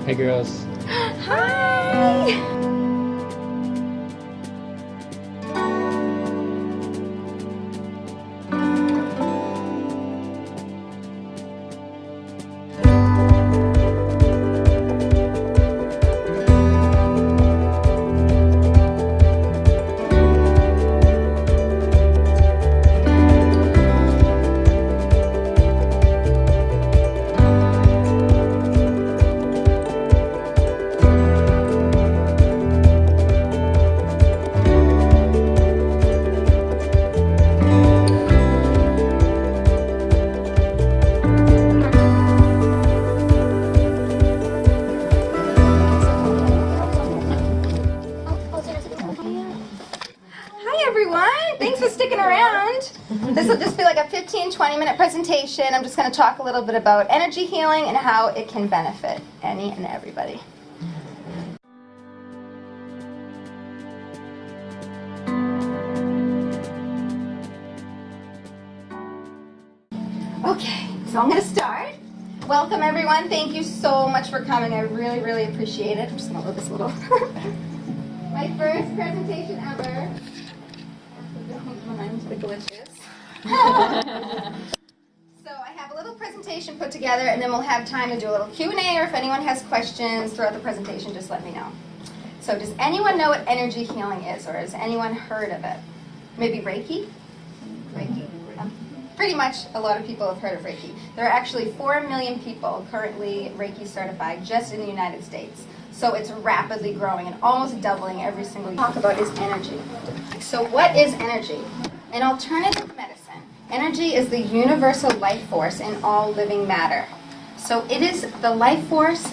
Hey girls. Hi! Hi everyone! Thanks for sticking around. This will just be like a 15-20 minute presentation. I'm just going to talk a little bit about energy healing and how it can benefit any and everybody. Okay, so I'm going to start. Welcome everyone. Thank you so much for coming. I really, really appreciate it. I'm just going to move this a little. My first presentation ever. Don't mind the glitches. So I have a little presentation put together, and then we'll have time to do a little Q&A, or if anyone has questions throughout the presentation, just let me know. So does anyone know what energy healing is, or has anyone heard of it? Maybe Reiki? Reiki. Pretty much a lot of people have heard of Reiki. There are actually 4 million people currently Reiki certified just in the United States. So it's rapidly growing and almost doubling every single year. Talk about is energy. So what is energy? In alternative medicine, energy is the universal life force in all living matter. So it is the life force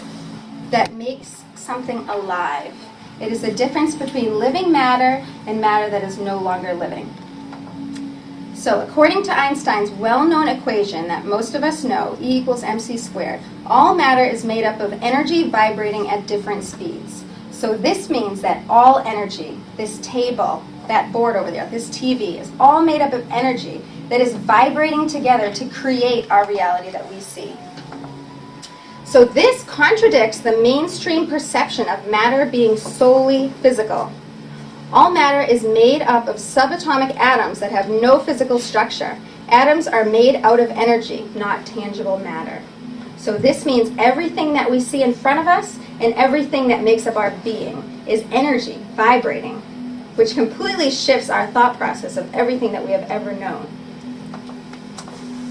that makes something alive. It is the difference between living matter and matter that is no longer living. So according to Einstein's well-known equation that most of us know, E equals mc squared, all matter is made up of energy vibrating at different speeds. So this means that all energy, this table, that board over there, this TV, is all made up of energy that is vibrating together to create our reality that we see. So this contradicts the mainstream perception of matter being solely physical. All matter is made up of subatomic atoms that have no physical structure. Atoms are made out of energy, not tangible matter. So this means everything that we see in front of us and everything that makes up our being is energy vibrating, which completely shifts our thought process of everything that we have ever known.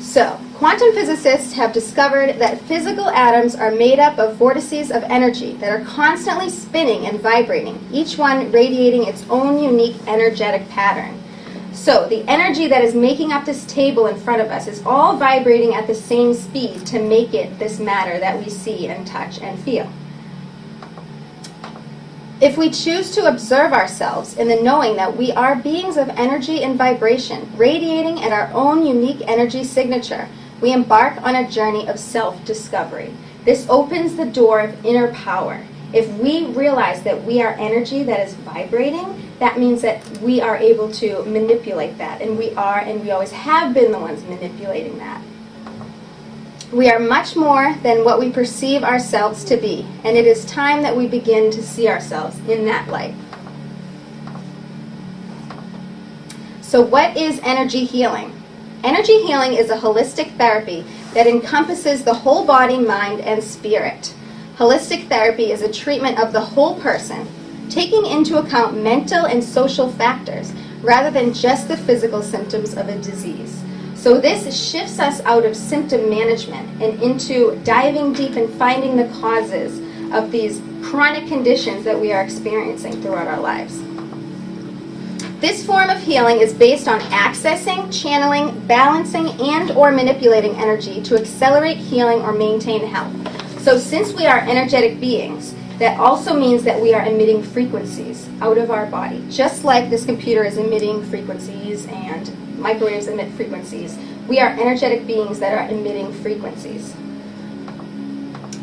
So, quantum physicists have discovered that physical atoms are made up of vortices of energy that are constantly spinning and vibrating, each one radiating its own unique energetic pattern. So, the energy that is making up this table in front of us is all vibrating at the same speed to make it this matter that we see and touch and feel. If we choose to observe ourselves in the knowing that we are beings of energy and vibration, radiating at our own unique energy signature, we embark on a journey of self-discovery. This opens the door of inner power. If we realize that we are energy that is vibrating, that means that we are able to manipulate that, and we always have been the ones manipulating that. We are much more than what we perceive ourselves to be, and it is time that we begin to see ourselves in that light. So what is energy healing? Energy healing is a holistic therapy that encompasses the whole body, mind, and spirit. Holistic therapy is a treatment of the whole person, taking into account mental and social factors rather than just the physical symptoms of a disease. So this shifts us out of symptom management and into diving deep and finding the causes of these chronic conditions that we are experiencing throughout our lives. This form of healing is based on accessing, channeling, balancing, and or manipulating energy to accelerate healing or maintain health. So since we are energetic beings, that also means that we are emitting frequencies out of our body, just like this computer is emitting frequencies and microwaves emit frequencies. We are energetic beings that are emitting frequencies.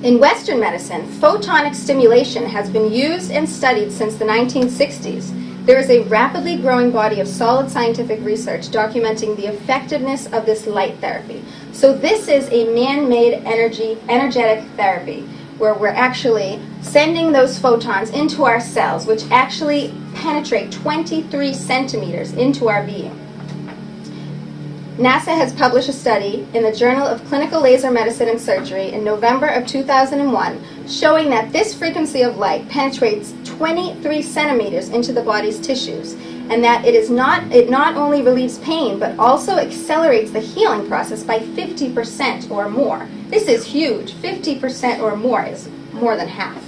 In Western medicine, photonic stimulation has been used and studied since the 1960s. There is a rapidly growing body of solid scientific research documenting the effectiveness of this light therapy. So this is a man-made energetic therapy where we're actually sending those photons into our cells, which actually penetrate 23 centimeters into our being. NASA has published a study in the Journal of Clinical Laser Medicine and Surgery in November of 2001 showing that this frequency of light penetrates 23 centimeters into the body's tissues, and that it not only relieves pain but also accelerates the healing process by 50% or more. This is huge. 50% or more is more than half.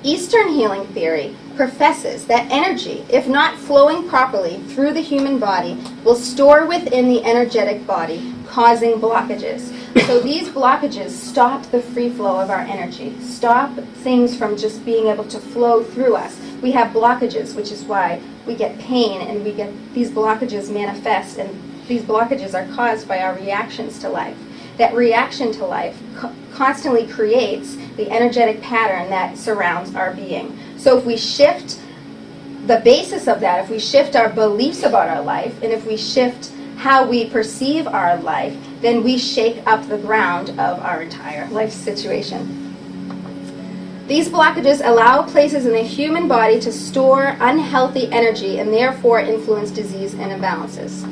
Eastern healing theory professes that energy, if not flowing properly through the human body, will store within the energetic body, causing blockages. So these blockages stop the free flow of our energy, stop things from just being able to flow through us. We have blockages, which is why we get pain, and we get these blockages manifest, and these blockages are caused by our reactions to life. That reaction to life constantly creates the energetic pattern that surrounds our being. So if we shift the basis of that, if we shift our beliefs about our life, and if we shift how we perceive our life, then we shake up the ground of our entire life situation. These blockages allow places in the human body to store unhealthy energy and therefore influence disease and imbalances.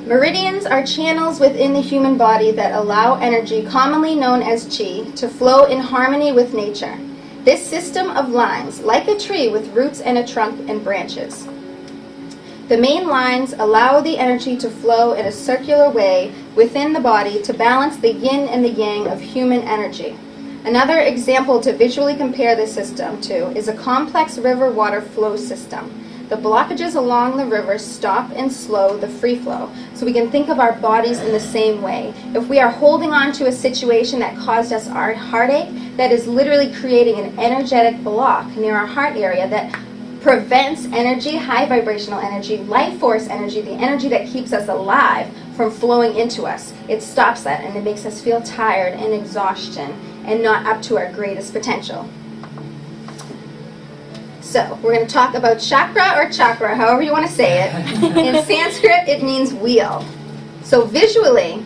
Meridians are channels within the human body that allow energy, commonly known as qi, to flow in harmony with nature. This system of lines, like a tree with roots and a trunk and branches. The main lines allow the energy to flow in a circular way within the body to balance the yin and the yang of human energy. Another example to visually compare this system to is a complex river water flow system. The blockages along the river stop and slow the free flow. So we can think of our bodies in the same way. If we are holding on to a situation that caused us our heartache, that is literally creating an energetic block near our heart area that prevents energy, high vibrational energy, life force energy, the energy that keeps us alive, from flowing into us. It stops that, and it makes us feel tired and exhaustion and not up to our greatest potential. So we're going to talk about chakra or chakra, however you want to say it. In Sanskrit, it means wheel. So visually,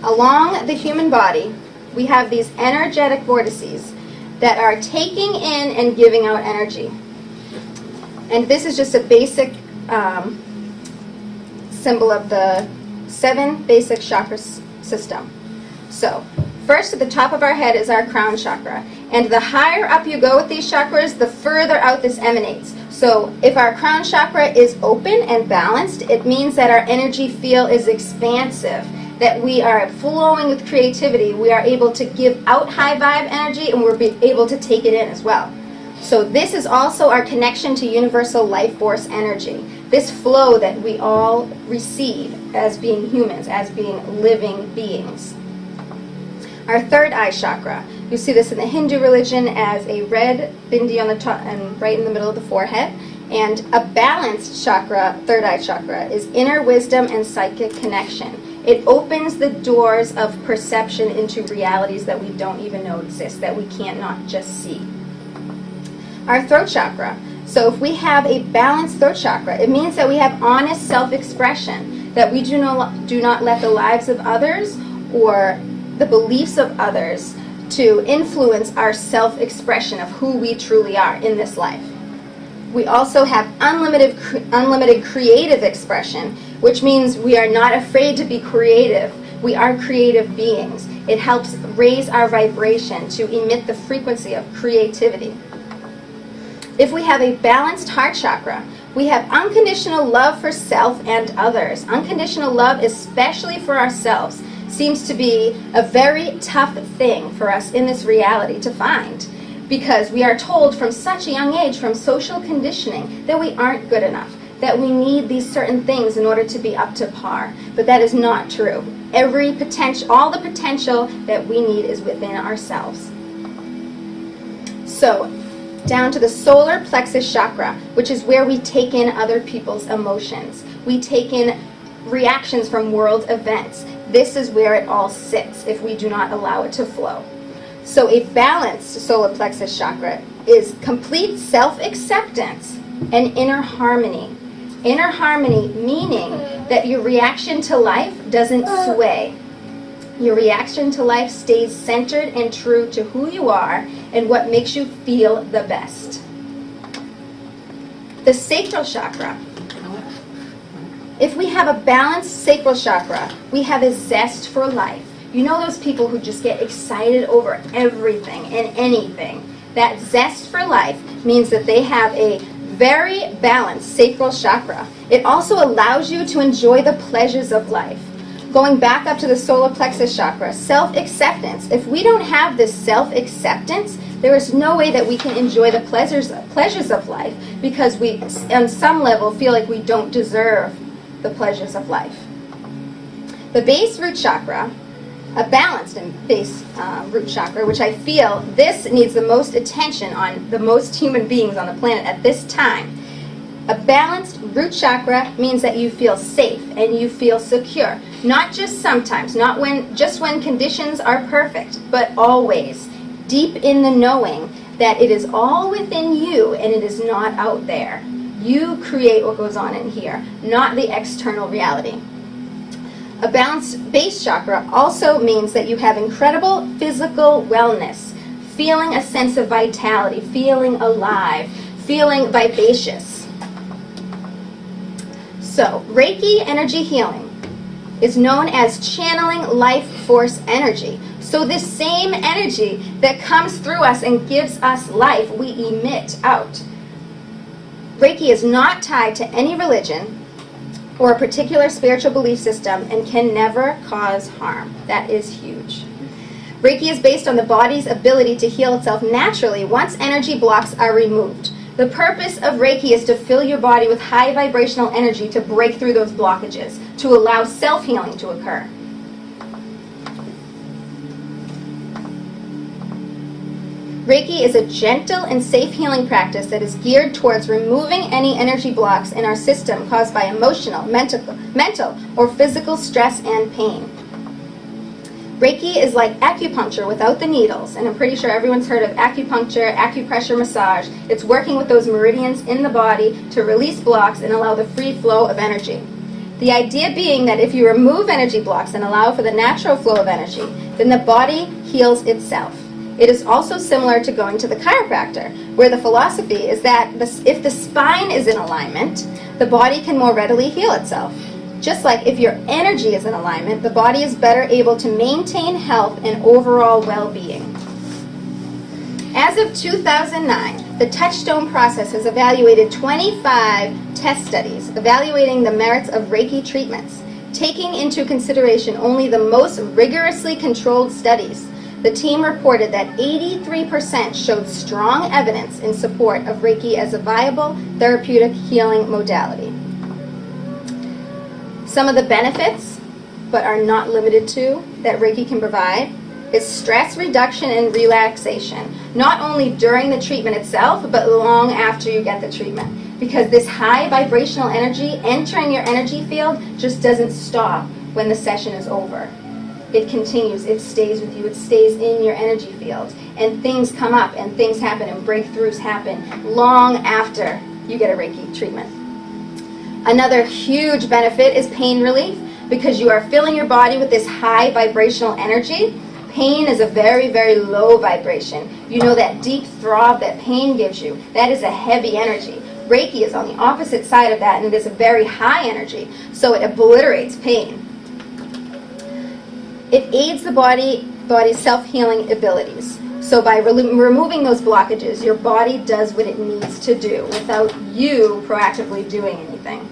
along the human body, we have these energetic vortices that are taking in and giving out energy. And this is just a basic symbol of the 7 basic chakra system. So first, at the top of our head is our crown chakra. And the higher up you go with these chakras, the further out this emanates. So if our crown chakra is open and balanced, it means that our energy field is expansive, that we are flowing with creativity. We are able to give out high vibe energy, and we're able to take it in as well. So this is also our connection to universal life force energy. This flow that we all receive as being humans, as being living beings. Our third eye chakra. You see this in the Hindu religion as a red bindi on the top and right in the middle of the forehead. And a balanced chakra, third eye chakra, is inner wisdom and psychic connection. It opens the doors of perception into realities that we don't even know exist, that we can't not just see. Our throat chakra. So if we have a balanced throat chakra, it means that we have honest self-expression, that we do not let the lives of others or the beliefs of others to influence our self-expression of who we truly are in this life. We also have unlimited creative expression, which means we are not afraid to be creative. We are creative beings. It helps raise our vibration to emit the frequency of creativity. If we have a balanced heart chakra, we have unconditional love for self and others. Unconditional love, especially for ourselves, seems to be a very tough thing for us in this reality to find, because we are told from such a young age, from social conditioning, that we aren't good enough, that we need these certain things in order to be up to par. But that is not true. All the potential that we need is within ourselves. So, down to the solar plexus chakra, which is where we take in other people's emotions. We take in reactions from world events. This is where it all sits if we do not allow it to flow. So a balanced solar plexus chakra is complete self-acceptance and inner harmony. Inner harmony meaning that your reaction to life doesn't sway. Your reaction to life stays centered and true to who you are and what makes you feel the best. The sacral chakra. If we have a balanced sacral chakra, we have a zest for life. You know those people who just get excited over everything and anything? That zest for life means that they have a very balanced sacral chakra. It also allows you to enjoy the pleasures of life. Going back up to the solar plexus chakra, self-acceptance. If we don't have this self-acceptance, there is no way that we can enjoy the pleasures of life, because we, on some level, feel like we don't deserve the pleasures of life. The base root chakra, a balanced and base root chakra, which I feel this needs the most attention on the most human beings on the planet at this time. A balanced root chakra means that you feel safe and you feel secure. Not just sometimes, not just when conditions are perfect, but always. Deep in the knowing that it is all within you and it is not out there. You create what goes on in here, not the external reality. A balanced base chakra also means that you have incredible physical wellness, feeling a sense of vitality, feeling alive, feeling vivacious. So, Reiki energy healing is known as channeling life force energy. So this same energy that comes through us and gives us life, we emit out. Reiki is not tied to any religion or a particular spiritual belief system and can never cause harm. That is huge. Reiki is based on the body's ability to heal itself naturally once energy blocks are removed. The purpose of Reiki is to fill your body with high vibrational energy to break through those blockages, to allow self-healing to occur. Reiki is a gentle and safe healing practice that is geared towards removing any energy blocks in our system caused by emotional, mental, or physical stress and pain. Reiki is like acupuncture without the needles, and I'm pretty sure everyone's heard of acupuncture, acupressure massage. It's working with those meridians in the body to release blocks and allow the free flow of energy. The idea being that if you remove energy blocks and allow for the natural flow of energy, then the body heals itself. It is also similar to going to the chiropractor, where the philosophy is that if the spine is in alignment, the body can more readily heal itself. Just like if your energy is in alignment, the body is better able to maintain health and overall well-being. As of 2009, the Touchstone process has evaluated 25 test studies evaluating the merits of Reiki treatments, taking into consideration only the most rigorously controlled studies. The team reported that 83% showed strong evidence in support of Reiki as a viable therapeutic healing modality. Some of the benefits, but are not limited to, that Reiki can provide is stress reduction and relaxation, not only during the treatment itself, but long after you get the treatment. Because this high vibrational energy entering your energy field just doesn't stop when the session is over. It continues, it stays with you, it stays in your energy field. And things come up and things happen and breakthroughs happen long after you get a Reiki treatment. Another huge benefit is pain relief, because you are filling your body with this high vibrational energy. Pain is a very, very low vibration. You know that deep throb that pain gives you, that is a heavy energy. Reiki is on the opposite side of that, and it is a very high energy, so it obliterates pain. It aids the body's self-healing abilities. So by removing those blockages, your body does what it needs to do without you proactively doing anything.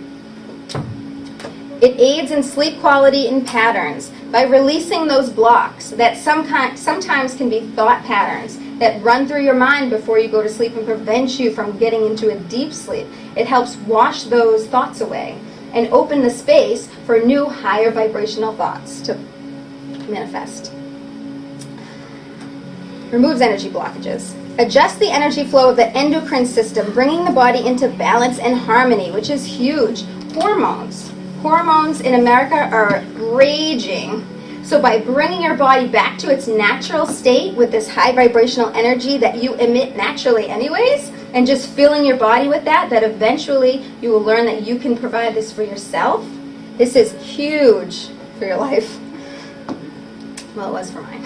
It aids in sleep quality and patterns by releasing those blocks that sometimes can be thought patterns that run through your mind before you go to sleep and prevent you from getting into a deep sleep. It helps wash those thoughts away and open the space for new higher vibrational thoughts to manifest. Removes energy blockages. Adjust the energy flow of the endocrine system, bringing the body into balance and harmony, which is huge. Hormones in America are raging. So by bringing your body back to its natural state with this high vibrational energy that you emit naturally anyways, and just filling your body with that eventually you will learn that you can provide this for yourself. This is huge for your life. Well, it was for mine.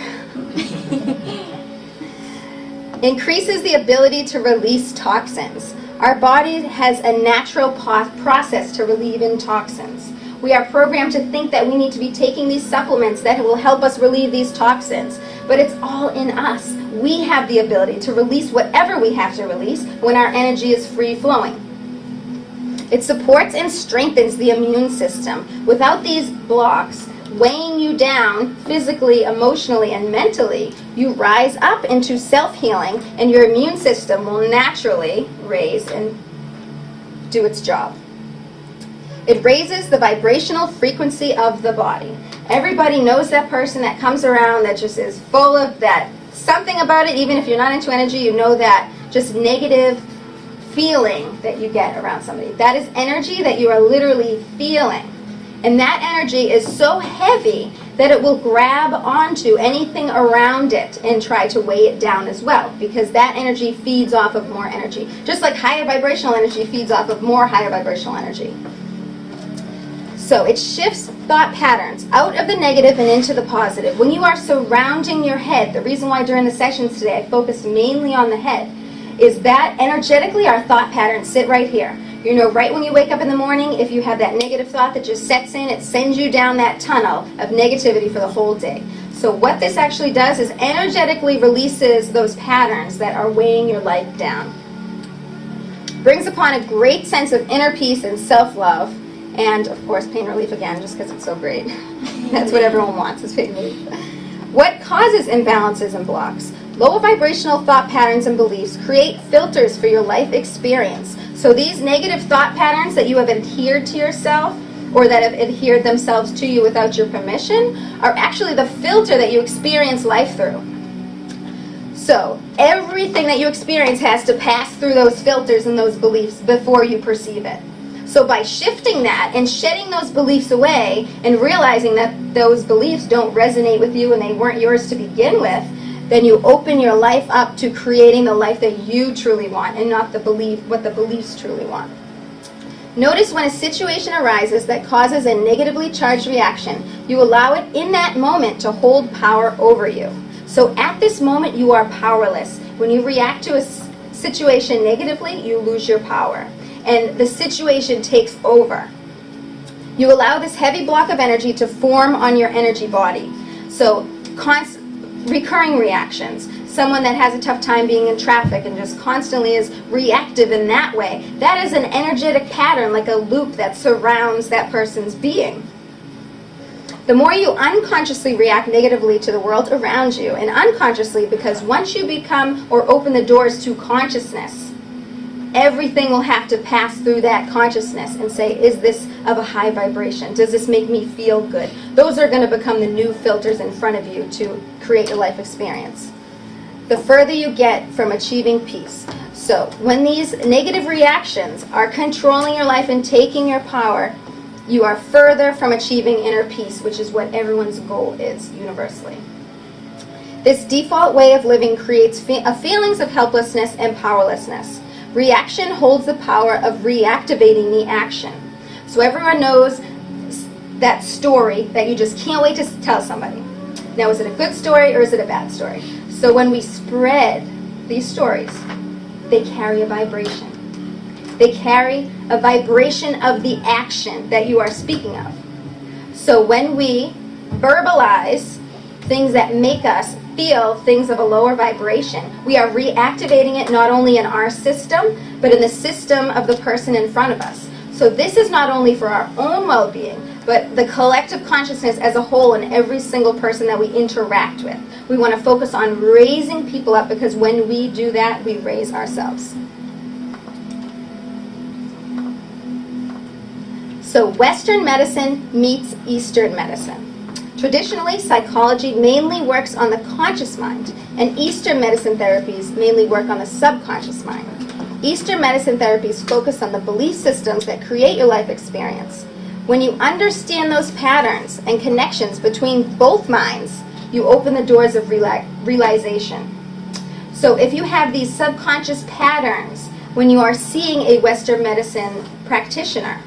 Increases the ability to release toxins. Our body has a natural process to relieve in toxins. We are programmed to think that we need to be taking these supplements that will help us relieve these toxins. But it's all in us. We have the ability to release whatever we have to release when our energy is free flowing. It supports and strengthens the immune system. Without these blocks weighing you down physically, emotionally, and mentally, you rise up into self-healing, and your immune system will naturally raise and do its job. It raises the vibrational frequency of the body. Everybody knows that person that comes around that just is full of that, something about it, even if you're not into energy, you know that just negative feeling that you get around somebody. That is energy that you are literally feeling. And that energy is so heavy that it will grab onto anything around it and try to weigh it down as well, because that energy feeds off of more energy. Just like higher vibrational energy feeds off of more higher vibrational energy. So it shifts thought patterns out of the negative and into the positive. When you are surrounding your head, the reason why during the sessions today I focused mainly on the head is that energetically our thought patterns sit right here. You know, right when you wake up in the morning, if you have that negative thought that just sets in, it sends you down that tunnel of negativity for the whole day. So what this actually does is energetically releases those patterns that are weighing your life down. Brings upon a great sense of inner peace and self-love. And, of course, pain relief again, just because it's so great. That's what everyone wants, is pain relief. What causes imbalances and blocks? Low vibrational thought patterns and beliefs create filters for your life experience. So these negative thought patterns that you have adhered to yourself, or that have adhered themselves to you without your permission, are actually the filter that you experience life through. So everything that you experience has to pass through those filters and those beliefs before you perceive it. So by shifting that and shedding those beliefs away and realizing that those beliefs don't resonate with you and they weren't yours to begin with, then you open your life up to creating the life that you truly want and not what the beliefs truly want. Notice when a situation arises that causes a negatively charged reaction, you allow it in that moment to hold power over you. So at this moment, you are powerless. When you react to a situation negatively, you lose your power. And the situation takes over. You allow this heavy block of energy to form on your energy body. So recurring reactions. Someone that has a tough time being in traffic and just constantly is reactive in that way. That is an energetic pattern, like a loop that surrounds that person's being. The more you unconsciously react negatively to the world around you, and unconsciously because once you become or open the doors to consciousness, everything will have to pass through that consciousness and say, is this of a high vibration? Does this make me feel good? Those are going to become the new filters in front of you to create your life experience. The further you get from achieving peace. So when these negative reactions are controlling your life and taking your power, you are further from achieving inner peace, which is what everyone's goal is universally. This default way of living creates feelings of helplessness and powerlessness. Reaction holds the power of reactivating the action. So everyone knows that story that you just can't wait to tell somebody. Now, is it a good story or is it a bad story? So when we spread these stories, they carry a vibration. They carry a vibration of the action that you are speaking of. So when we verbalize things that make us feel things of a lower vibration, we are reactivating it not only in our system, but in the system of the person in front of us. So this is not only for our own well-being, but the collective consciousness as a whole and every single person that we interact with. We want to focus on raising people up, because when we do that, we raise ourselves. So Western medicine meets Eastern medicine. Traditionally, psychology mainly works on the conscious mind, and Eastern medicine therapies mainly work on the subconscious mind. Eastern medicine therapies focus on the belief systems that create your life experience. When you understand those patterns and connections between both minds, you open the doors of realization. So if you have these subconscious patterns when you are seeing a Western medicine practitioner,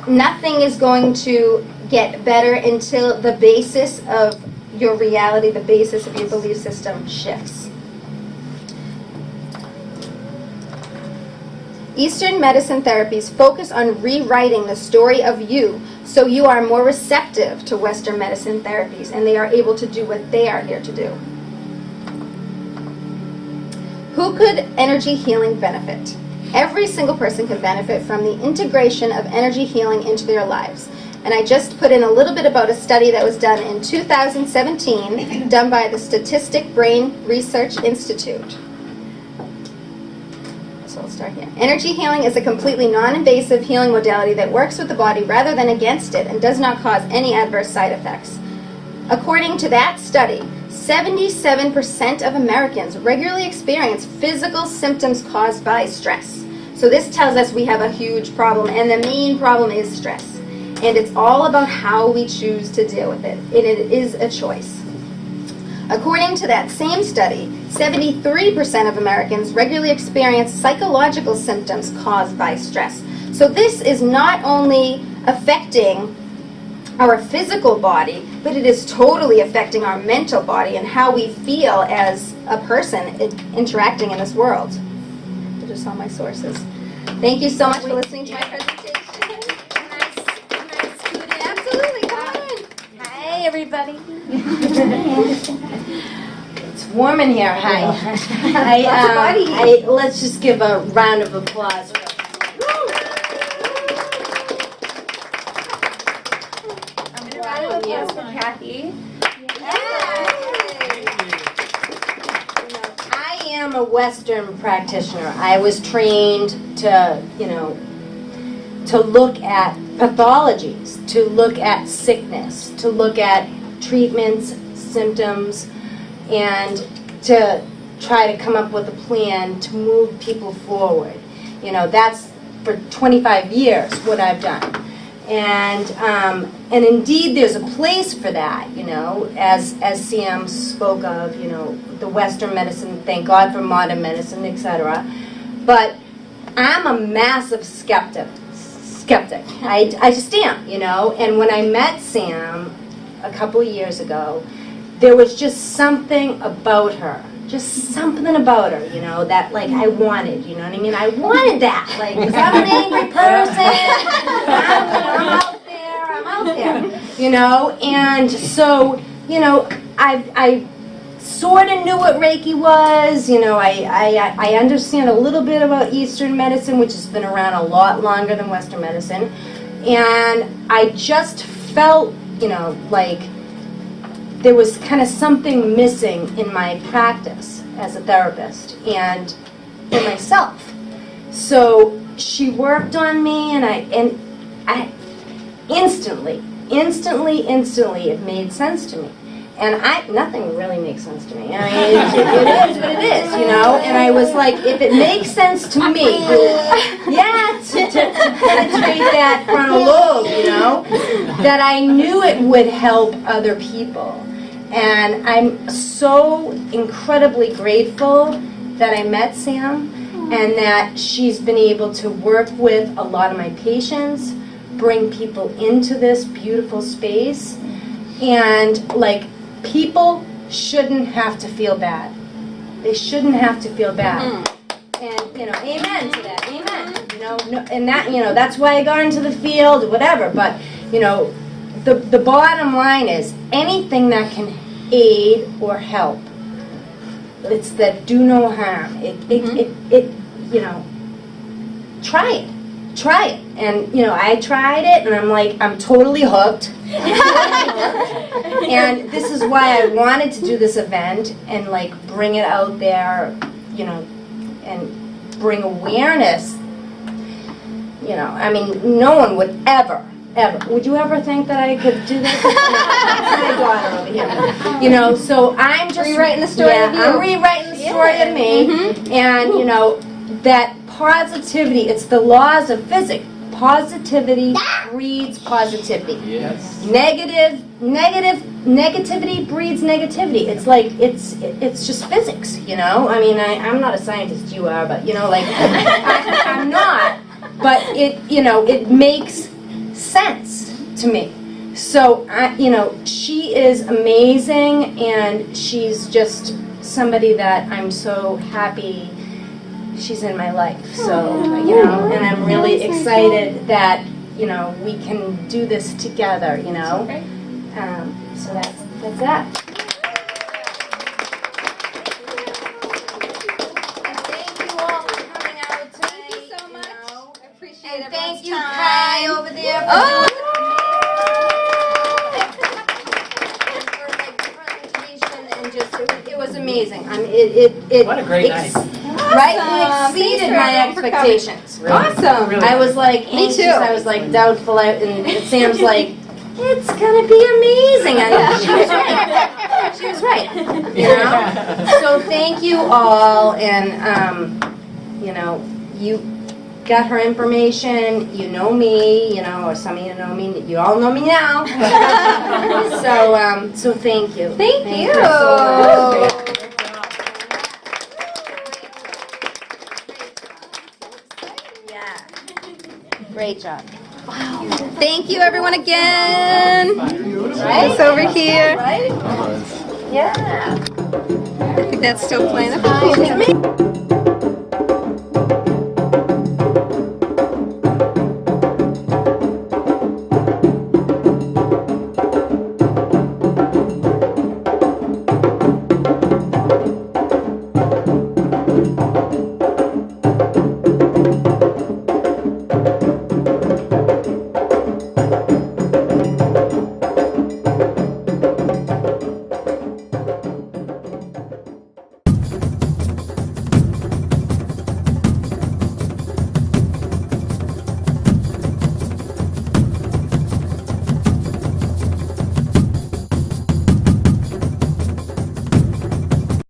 nothing is going to get better until the basis of your reality, the basis of your belief system shifts. Eastern medicine therapies focus on rewriting the story of you so you are more receptive to Western medicine therapies and they are able to do what they are here to do. Who could energy healing benefit? Every single person can benefit from the integration of energy healing into their lives. And I just put in a little bit about a study that was done in 2017, done by the Statistic Brain Research Institute. So I'll start here. Energy healing is a completely non-invasive healing modality that works with the body rather than against it and does not cause any adverse side effects. According to that study, 77% of Americans regularly experience physical symptoms caused by stress. So this tells us we have a huge problem, and the main problem is stress. And it's all about how we choose to deal with it. And it is a choice. According to that same study, 73% of Americans regularly experience psychological symptoms caused by stress. So this is not only affecting our physical body, but it is totally affecting our mental body and how we feel as a person interacting in this world. I just saw my sources. Thank you so much for listening to my presentation. Absolutely, come on. Hi, everybody. It's warm in here. Hi. Let's just give a round of applause. Yes, for Kathy. I am a Western practitioner. I was trained to, to look at pathologies, to look at sickness, to look at treatments, symptoms, and to try to come up with a plan to move people forward. That's for 25 years what I've done. And indeed, there's a place for that, as Sam spoke of, the Western medicine, thank God for modern medicine, etc. But I'm a massive skeptic. I just am, And when I met Sam a couple of years ago, there was just something about her. Just something about her, that, I wanted, you know what I mean? I wanted that, because I'm an angry person, I'm out there, and so, I sort of knew what Reiki was, I understand a little bit about Eastern medicine, which has been around a lot longer than Western medicine, and I just felt, there was kind of something missing in my practice as a therapist and in myself. So she worked on me, and I instantly it made sense to me. And nothing really makes sense to me. I mean, it is what it is, And I was like, if it makes sense to me, to penetrate that frontal lobe, that I knew it would help other people. And I'm so incredibly grateful that I met Sam and that she's been able to work with a lot of my patients, bring people into this beautiful space, and people shouldn't have to feel bad. They shouldn't have to feel bad. And amen to that. Amen. And that that's why I got into the field, whatever. But the bottom line is anything that can aid or help. It's that do no harm. Try it. Try it. And I tried it, and I'm totally hooked. And this is why I wanted to do this event and bring it out there, and bring awareness. No one would ever. Would you ever think that I could do this? My daughter over here. So I'm just rewriting the story of you. I'm rewriting the story of me. And, that positivity, it's the laws of physics. Positivity breeds positivity. Yes. Negativity breeds negativity. It's just physics, I'm not a scientist, you are, but, I'm not. But it makes sense to me. So, she is amazing, and she's just somebody that I'm so happy she's in my life. So, and I'm really excited that, we can do this together, So that's that. And thank you all for coming out tonight. Thank you so much. I appreciate And everyone's thank you, time. Kai, over there. Oh! For like the presentation, and just it was amazing. I mean, it What a great night. Right, Awesome. it Thanks exceeded for my everyone for coming. expectations. Awesome. Really. I was like Me anxious. too. I was like doubtful, and Sam's like, "It's gonna be amazing." And she was right. She was right. So thank you all, and you got her information. You know me, or some of you know me. You all know me now. So thank you. Thank you. so much. Yeah. Great job. Thank you, everyone, again. Right? It's over here. Right? Yeah. I think that's still playing.